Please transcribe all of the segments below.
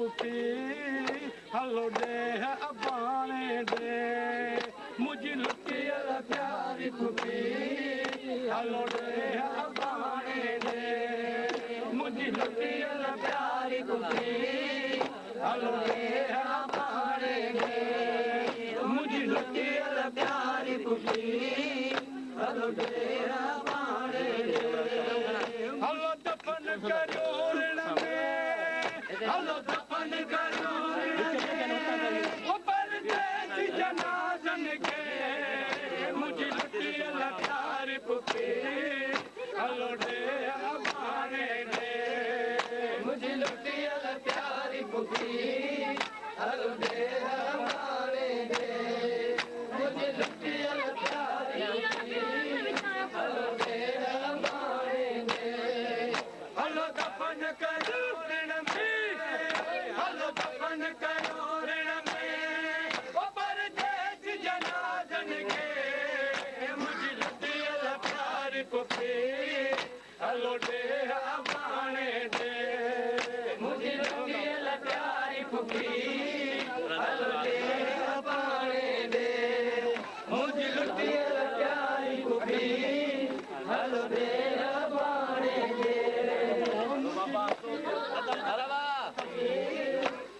पुफी हलो दे अबाने दे मुझी लुटियल प्यारी पुफी हलो दे अबाने दे मुझी लुटियल प्यारी पुफी हलो दे अबाने दे मुझी लुटियल प्यारी पुफी हलो दे अबाने दे हलो दफन करो रण में हलो दफन करो परदेसी जनाज़न के मुझी लुटियल प्यारी पुफी हलो दे अबाने दे मुझी लुटियल प्यारी पुफी हलो दे अबाने दे मुझी लुटियल प्यारी हलो दे अबाने दे हलो दफन करो रण में हलो दफन करो रण में परदेसी जनाज़न के मुझी लुटियल प्यारी पुफी हलो दे अबाने दे मुझी लुटियल प्यारी पुफी हलो दे अबाने दे मुझी लुटियल प्यारी पुफी हलो दे अबाने दे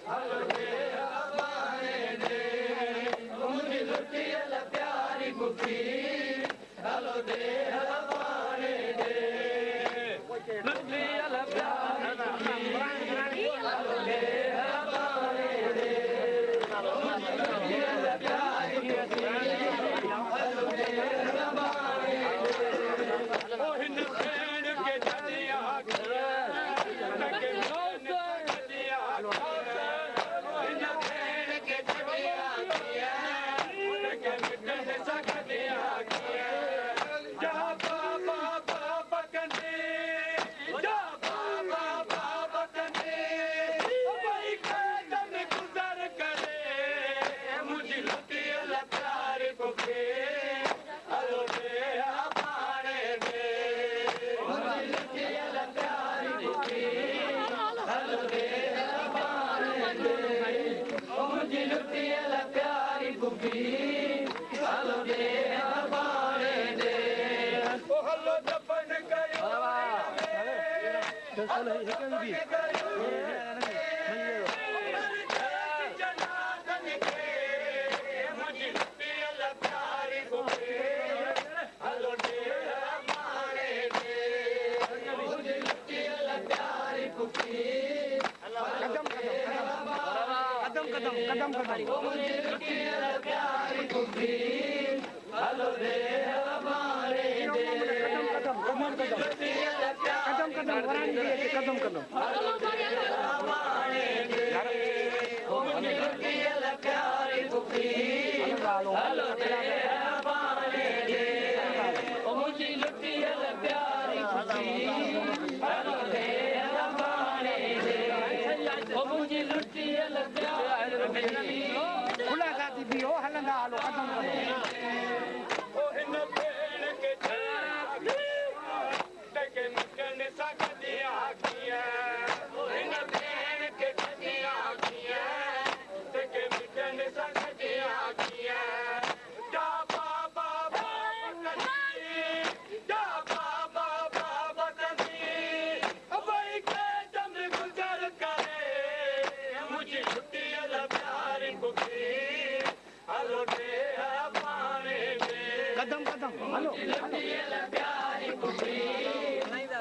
हलो दे अबाने दे मुझी लुटियल प्यारी पुफी हलो दे अबाने दे लुटियल प्यारी पुफी हलो दे अबाने दे मुझी लुटियल प्यारी पुफी हलो दे अबाने दे ओ हिन भेण के छॾिया के छॾिया हिन भेण के छॾिया के मिटण सां गॾिया जा बाबा बाबा कंदे जा बाबा बाबा कंदे भई कदम गुज़र करे मुझी लुटियल प्यारी पुफी हलो दे अबाने दे मुझी लुटियल प्यारी पुफी हलो दे अबाने दे मुझी लुटियल प्यारी पुफी हलो दे अबाने दे ओ हलो दफन कयो जनाज़न के मुझी लुटियल प्यारी पुफी हलो दे अबाने दे मुझी लुटियल प्यारी पुफी कदम कदम कदम कदम मुझी लुटियल प्यारी पुफी हलो दे अबाने दे कदम कदम कदम कदम कदम हलो दे अबाने दे मुझी लुटियल प्यारी पुफी हलो दे अबाने दे मुझी लुटियल प्यारी पुफी हलो दे अबाने दे मुझी लुटियल प्यारी पुफी खुला साथी भी हो हलंदा हलो कदम कदम ओ हिन भेण के छॾिया मिटण सां गॾिया ओ हिन भेण के छॾिया मिटण सां गॾिया जा बाबा बाबा कंदी जा बाबा बाबा कंदी भई कदम गुज़र करे मुझी लुटियल प्यारी पुफी हलो दे अबाने दे कदम कदम हलो लुटियल प्यारी पुफी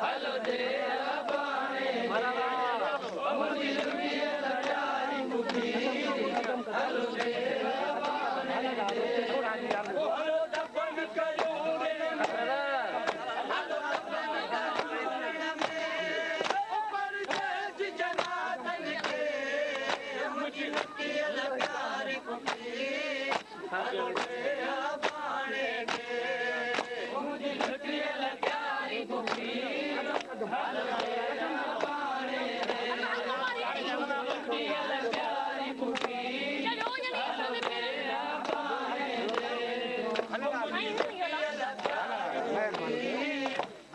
हलो दे अबाने दे मुझी लुटियल प्यारी पुफी हलो दे अबाने दे हलो दफन कयो रण में हलो दफन कयो रण में परदेसी जनाज़न के मुझी लुटियल प्यारी पुफी हलो दे अबाने दे मुझी लुटियल प्यारी पुफी हलो दे अबाने दे लुटियल प्यारी पुफी हलो दे अबाने दे मुझी लुटियल प्यारी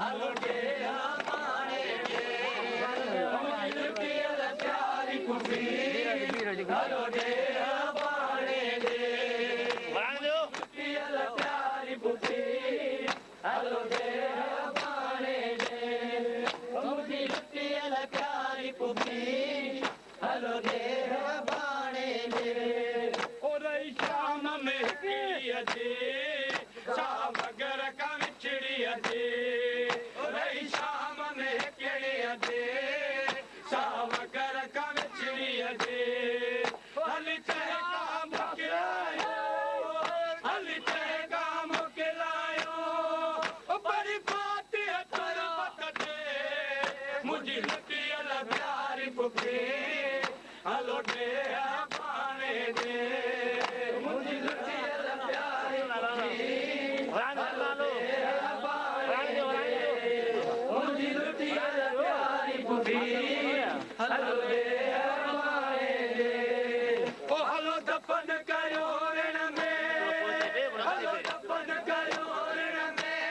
हलो दे अबाने दे मुझी लुटियल प्यारी पुफी हलो दे बाणे दे प्यारी पुफी हलो दे बाणे दे मुझी लुटियल प्यारी पुफी हलो दे बाणे दे और शाम में हिकिड़ीअ जे शाम घर का विछड़ीअ जे और शाम में हिकिड़ीअ जे शाम घर का विछड़ीअ जे हली चहका मोकिलायो हली चहका मोकिलायो बड़ी बात तुर पत दे मुझी लुटियल प्यारी पुफी हलो दे बाणे दे मुझी लुटियल प्यारी पुफी हलो दे बाणे दे मुझी लुटियल प्यारी पुफी हलो दे बाणे दे ओ हलो दफन कयो रण में हलो दफन कयो रण में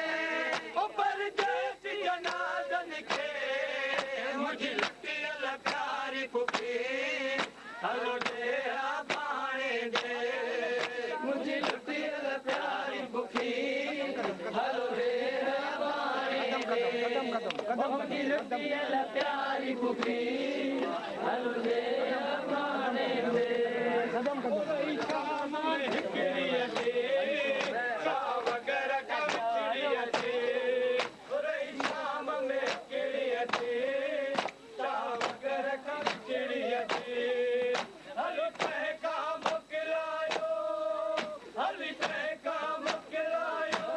ओ परदेस जनाज़न खे मुझी लुटियल प्यारी पुफी हलो दे बाणे दे मुझी लुटियल प्यारी पुफी हलो दे बाणे दे मुझी लुटियल प्यारी पुफी हलो दे बाणे दे शाम में हिकिड़ीअ जे शाम घर का विछड़ीअ जे शाम में हिकिड़ीअ जे शाम घर का विछड़ीअ जे हलो चहका मोकिलायो हली चहका मोकिलायो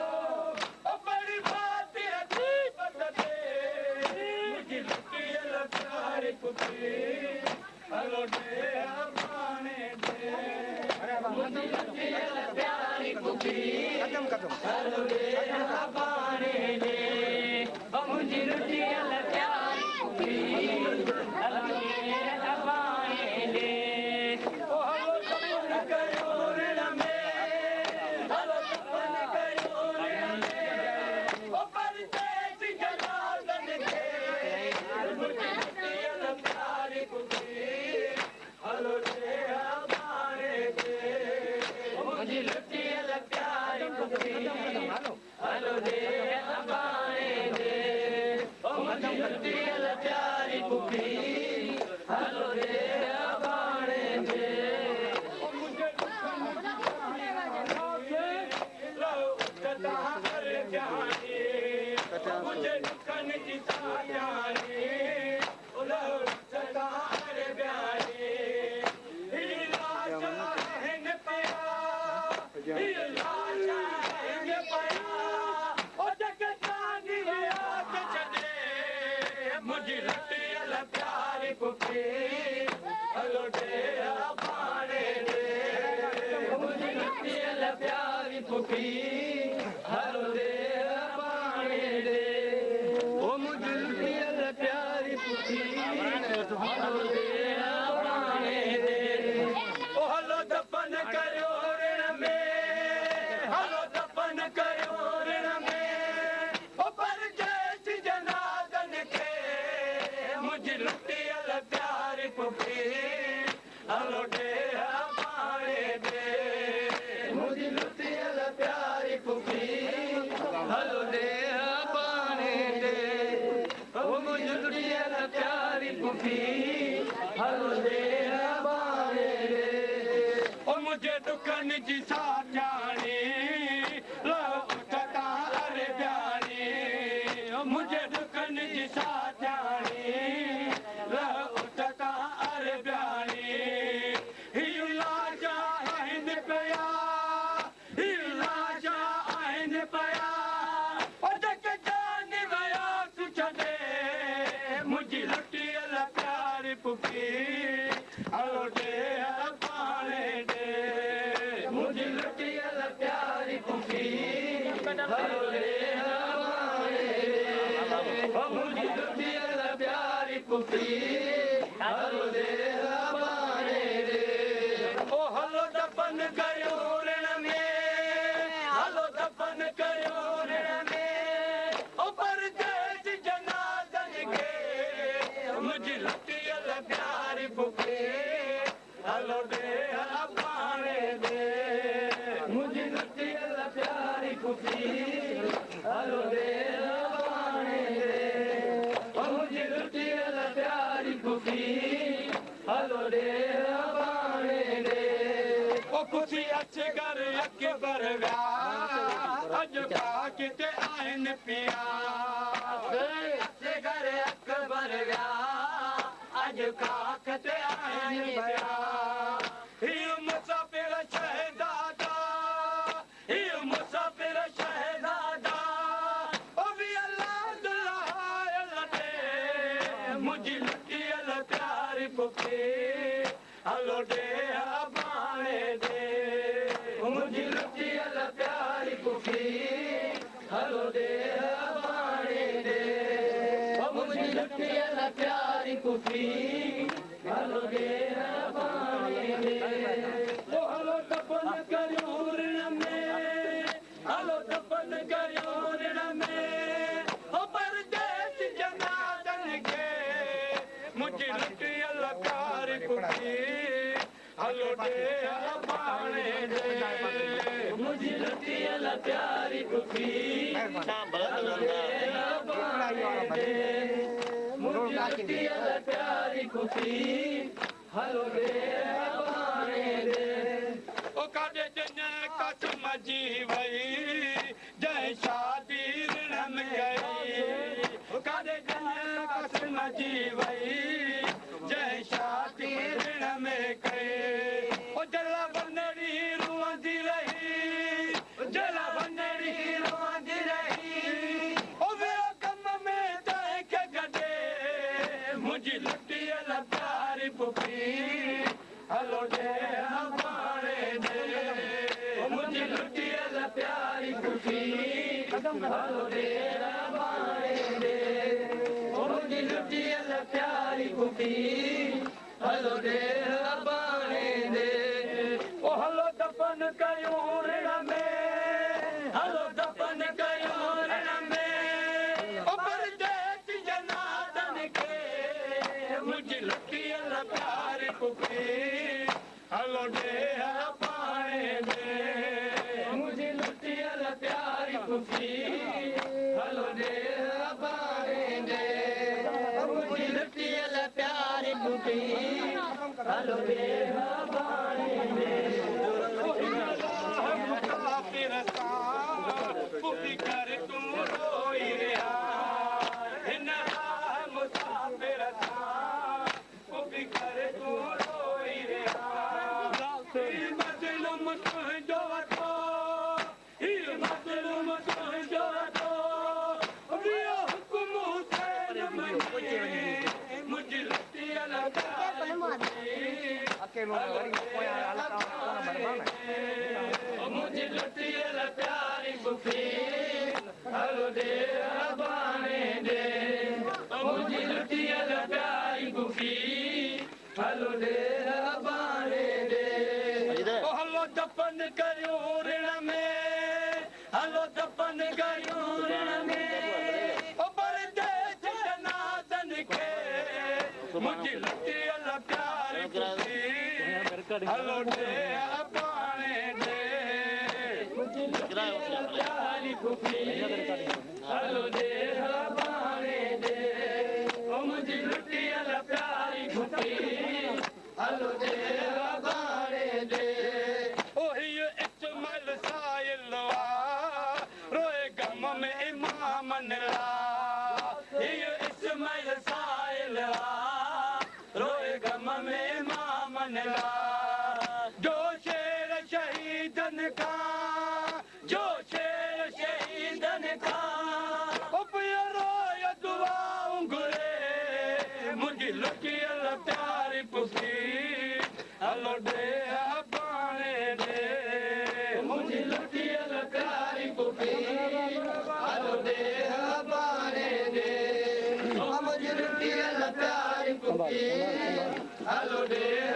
बड़ी बात थी पत दे मुझी लुटियल प्यारी पुफी हलो दे बाणे दे मुझी लुटियल प्यारी पुफी हलो दे बाणे दे मुझी लुटियल प्यारी पुफी हलो दे बाणे दे ओ हलो दफन कयो रण में हलो दफन कयो रण में ओ परदेस जनाज़न खे मुझी लुटियल प्यारी पुफी हलो दे बाणे दे मुझी लुटियल प्यारी पुफी हलो दे बाणे दे मुझी लुटियल प्यारी पुफी हलो दे बाणे दे मुझे मुझे दुखन जी साजानी मुझी लुटियल प्यारी पुफी हलो दे बाणे दे मुझी लुटियल प्यारी पुफी हलो दे बाणे दे ओ मुझी लुटियल प्यारी पुफी हलो दे बाणे दे ओ हलो दफन कयो रण में हलो दफन कयो रण में ओ परदेस जनाज़न खे मुझी लुटियल प्यारी पुफी हलो दे बाणे दे मुझी लुटियल प्यारी पुफी हलो दे बाणे दे ओ मुझी लुटियल प्यारी पुफी हलो दे बाणे दे ओ मुझे दुखन जी साजानी उठता अरे प्यारी ओ मुझे दुखन जी साजानी उठता अरे प्यारी ही लाजा आहिनि पिया ही लाजा आहिनि पिया ओ जेके जान विया तूं छॾे मुझी लुटियल प्यारी पुफी हलो दे बाणे दे मुझी लुटियल प्यारी पुफी हलो दे बाणे दे मुझी लुटियल प्यारी पुफी हलो दे बाणे दे ओ हलो दफन कयो रण में हलो दफन कयो रण में ओ परदेस जनाज़न खे मुझी लुटियल प्यारी पुफी हलो दे पाणे दे मुझी लुटी प्यारी कुफी हलो दे पाणे दे मुझी लुटी प्यारी कुफी हलो दे पाणे दे ओ कुफी अच्छे घर अकबर व्या अज का किते आइन पिया अच्छे घर अकबर व्या अज का किते आइन पिया ही मुसाफिर शहजादा ही मुसाफिर शहजादा ओ भी अल्लाह दुल्हा दे मुझी लुटी प्यारी कुफी हलो दे पाणे दे मुझी लुटी प्यारी कुफी हलो दे पाणे दे मुझी लुटी प्यारी कुफी हलो दे पाणे दे ओ हलो दफन करियो ऋण में हलो दफन करियो ऋण में ओ परदेस जनादन के मुझी लुटी प्यारी कुफी हलो दे पाणे दे मुझी लुटी प्यारी कुफी हलो दे पाणे दे मुझी लुटी प्यारी कुफी हलो दे पाणे दे ओ काडे जन कसम जी वई जय शादी ऋण में गई ओ काडे जन कसम जी वई जय शादी ऋण में कई ओ जला बनड़ी रोंदी रही जला बनड़ी रोंदी रही ओ वे कम में तय के गडे मुझी लुटी प्यारी पुफी हलो दे पाणे दे मुझी लुटी प्यारी पुफी हलो दे पाणे दे मुझी लुटी प्यारी पुफी हलो दे पाणे दे ओ हलो दफन कयो ऋण में हलो दफन कयो ऋण में ओ परदेस जनादन के मुझी लुटी प्यारी पुफी हलो दे पाणे दे मुझी लुटी प्यारी पुफी हलो दे पाणे दे मुझी लुटी प्यारी पुफी हलो दे पाणे दे मुसाफिर पुफी कर तू रोई रहा हिन मुसाफिर पुफी कर तू रोई रहा मज़लूम तुंहिंजो वठो हीउ मज़लूम तुंहिंजो वठो ॿियो हुकुम हुसैन मञे मुंहिंजी लुटी प्यारी मुझी लुटी प्यारी पुफी हलो दे पाणे दे मुझी लुटी प्यारी पुफी हलो दे पाणे दे हलो दफन करियो ऋण में हलो दफन करियो ऋण में ओ परदेस जनादन के मुझी लुटी प्यारी पुफी हलो दे पाणे दे मुझी लुटी प्यारी पुफी हलो दे पाणे दे ओ मुझी लुटी प्यारी पुफी हलो दे पाणे दे ओ हीउ इस्माइल साहिल रोए गम में इमाम ला हीउ इस्माइल साहिल रोए गम में इमाम ला जो शेर शहीदन का जो शेर शहीदन का रोय दुआऊं घुरे मुझी लुटी प्यारी पुफी हलो दे पाणे दे मुझी लुटी प्यारी पुफी हलो दे पाणे दे मुझी लुटी प्यारी पुफी हलो दे